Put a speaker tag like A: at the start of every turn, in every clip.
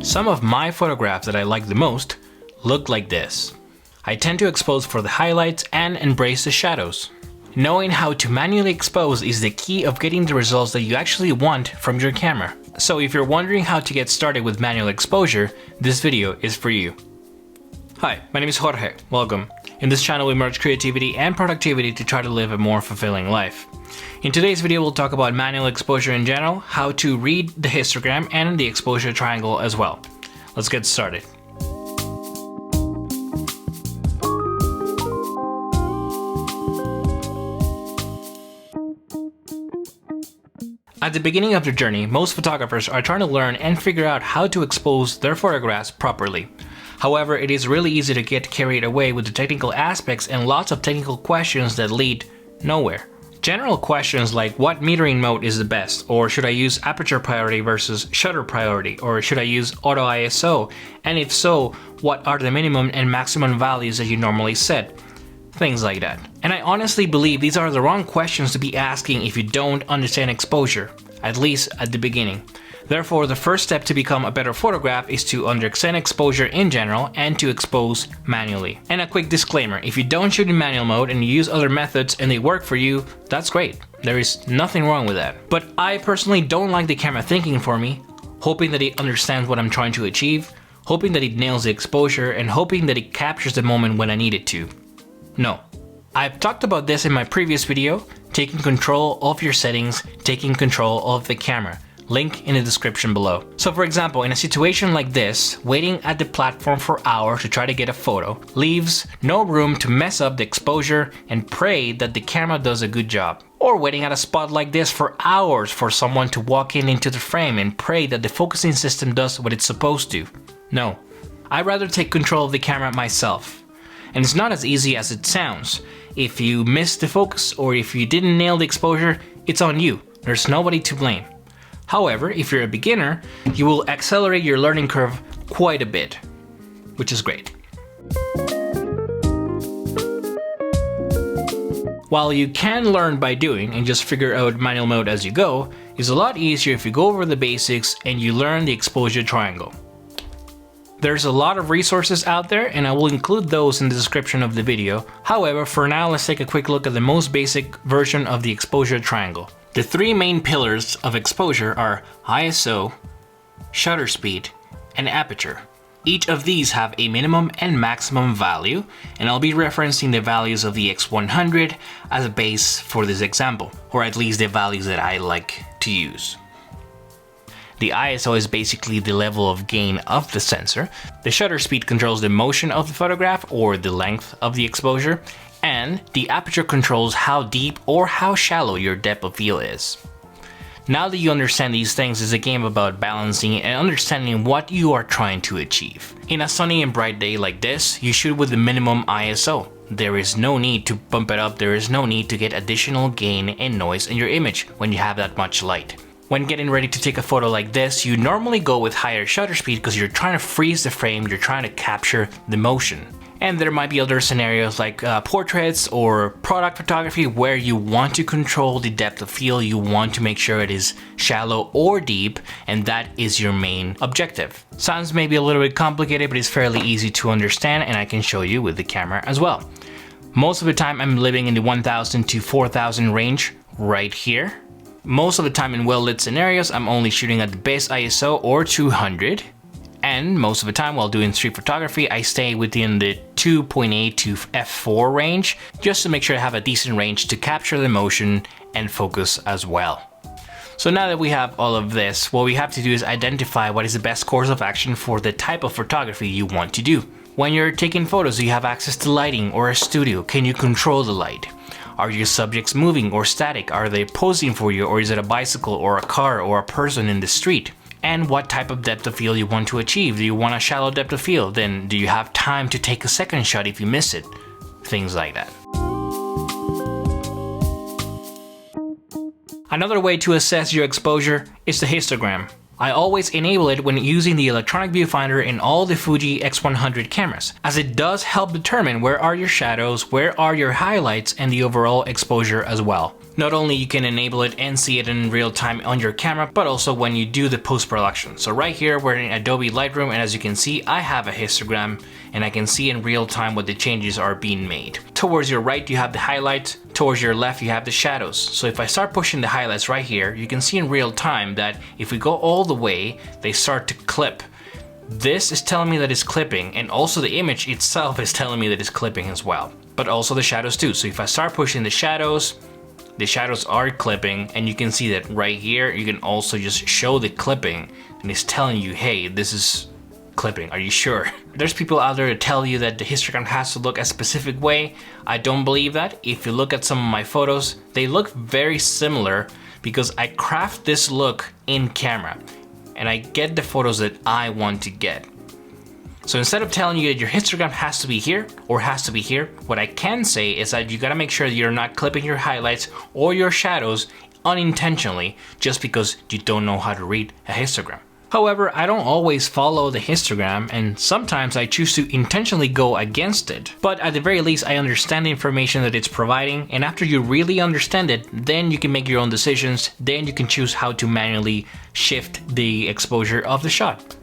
A: Some of my photographs that I like the most look like this. I tend to expose for the highlights and embrace the shadows. Knowing how to manually expose is the key of getting the results that you actually want from your camera. So if you're wondering how to get started with manual exposure, this video is for you. Hi, my name is Jorge. Welcome. In this channel we merge creativity and productivity to try to live a more fulfilling life. In today's video we'll talk about manual exposure in general, how to read the histogram and the exposure triangle as well. Let's get started. At the beginning of their journey, most photographers are trying to learn and figure out how to expose their photographs properly. However, it is really easy to get carried away with the technical aspects and lots of technical questions that lead nowhere. General questions like what metering mode is the best, or should I use aperture priority versus shutter priority, or should I use auto ISO, and if so, what are the minimum and maximum values that you normally set? Things like that. And I honestly believe these are the wrong questions to be asking if you don't understand exposure, at least at the beginning. Therefore, the first step to become a better photograph is to understand exposure in general and to expose manually. And a quick disclaimer, if you don't shoot in manual mode and you use other methods and they work for you, that's great. There is nothing wrong with that. But I personally don't like the camera thinking for me, hoping that it understands what I'm trying to achieve, hoping that it nails the exposure, and hoping that it captures the moment when I need it to. No. I've talked about this in my previous video, taking control of your settings, taking control of the camera. Link in the description below. So for example, in a situation like this, waiting at the platform for hours to try to get a photo leaves no room to mess up the exposure and pray that the camera does a good job. Or waiting at a spot like this for hours for someone to walk into the frame and pray that the focusing system does what it's supposed to. No. I'd rather take control of the camera myself. And it's not as easy as it sounds. If you missed the focus or if you didn't nail the exposure, it's on you. There's nobody to blame. However, if you're a beginner, you will accelerate your learning curve quite a bit, which is great. While you can learn by doing and just figure out manual mode as you go, it's a lot easier if you go over the basics and you learn the exposure triangle. There's a lot of resources out there and I will include those in the description of the video. However, for now, let's take a quick look at the most basic version of the exposure triangle. The three main pillars of exposure are ISO, shutter speed, and aperture. Each of these have a minimum and maximum value, and I'll be referencing the values of the X100 as a base for this example, or at least the values that I like to use. The ISO is basically the level of gain of the sensor. The shutter speed controls the motion of the photograph or the length of the exposure, and the aperture controls how deep or how shallow your depth of field is. Now that you understand these things, it's a game about balancing and understanding what you are trying to achieve. In a sunny and bright day like this, you shoot with the minimum ISO. There is no need to bump it up, there is no need to get additional gain and noise in your image when you have that much light. When getting ready to take a photo like this, you normally go with higher shutter speed because you're trying to freeze the frame, you're trying to capture the motion. And there might be other scenarios like portraits or product photography where you want to control the depth of field, you want to make sure it is shallow or deep, and that is your main objective. Sounds maybe a little bit complicated, but it's fairly easy to understand and I can show you with the camera as well. Most of the time I'm living in the 1000 to 4000 range right here. Most of the time in well-lit scenarios, I'm only shooting at the base ISO or 200. And most of the time while doing street photography, I stay within the 2.8 to f4 range, just to make sure I have a decent range to capture the motion and focus as well. So now that we have all of this, what we have to do is identify what is the best course of action for the type of photography you want to do. When you're taking photos, do you have access to lighting or a studio? Can you control the light? Are your subjects moving or static? Are they posing for you, or is it a bicycle or a car or a person in the street? And what type of depth of field you want to achieve. Do you want a shallow depth of field? Then do you have time to take a second shot if you miss it? Things like that. Another way to assess your exposure is the histogram. I always enable it when using the electronic viewfinder in all the Fuji X100 cameras, as it does help determine where are your shadows, where are your highlights, and the overall exposure as well. Not only you can enable it and see it in real time on your camera, but also when you do the post-production. So right here, we're in Adobe Lightroom, and as you can see, I have a histogram and I can see in real time what the changes are being made. Towards your right, you have the highlights. Towards your left, you have the shadows. So if I start pushing the highlights right here, you can see in real time that if we go all the way, they start to clip. This is telling me that it's clipping, and also the image itself is telling me that it's clipping as well. But also the shadows too. So if I start pushing the shadows are clipping, and you can see that right here, you can also just show the clipping, and it's telling you, hey, this is clipping, are you sure? There's people out there to tell you that the histogram has to look a specific way. I don't believe that. If you look at some of my photos, they look very similar because I craft this look in camera, and I get the photos that I want to get. So instead of telling you that your histogram has to be here or has to be here, what I can say is that you gotta make sure that you're not clipping your highlights or your shadows unintentionally just because you don't know how to read a histogram. However, I don't always follow the histogram, and sometimes I choose to intentionally go against it. But at the very least, I understand the information that it's providing, and after you really understand it, then you can make your own decisions, then you can choose how to manually shift the exposure of the shot.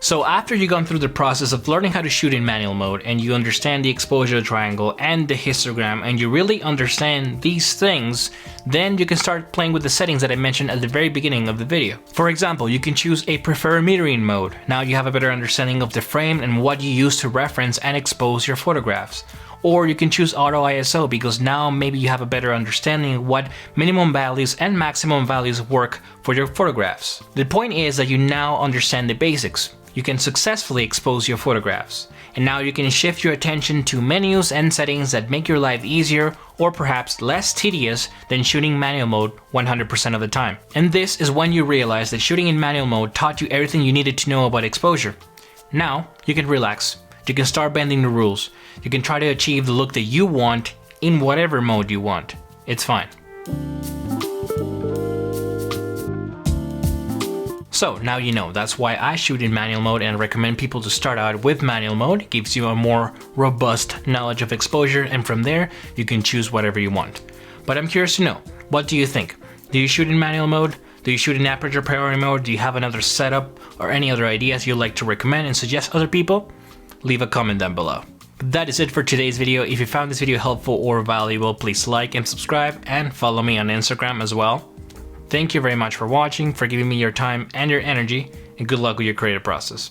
A: So after you've gone through the process of learning how to shoot in manual mode, and you understand the exposure triangle and the histogram, and you really understand these things, then you can start playing with the settings that I mentioned at the very beginning of the video. For example, you can choose a prefer metering mode. Now you have a better understanding of the frame and what you use to reference and expose your photographs. Or you can choose auto ISO because now maybe you have a better understanding of what minimum values and maximum values work for your photographs. The point is that you now understand the basics. You can successfully expose your photographs. And now you can shift your attention to menus and settings that make your life easier or perhaps less tedious than shooting manual mode 100% of the time. And this is when you realize that shooting in manual mode taught you everything you needed to know about exposure. Now you can relax. You can start bending the rules. You can try to achieve the look that you want in whatever mode you want. It's fine. So now you know, that's why I shoot in manual mode, and recommend people to start out with manual mode. It gives you a more robust knowledge of exposure, and from there you can choose whatever you want. But I'm curious to know, what do you think? Do you shoot in manual mode? Do you shoot in aperture priority mode? Do you have another setup or any other ideas you'd like to recommend and suggest other people? Leave a comment down below. That is it for today's video. If you found this video helpful or valuable, please like and subscribe, and follow me on Instagram as well. Thank you very much for watching, for giving me your time and your energy, and good luck with your creative process.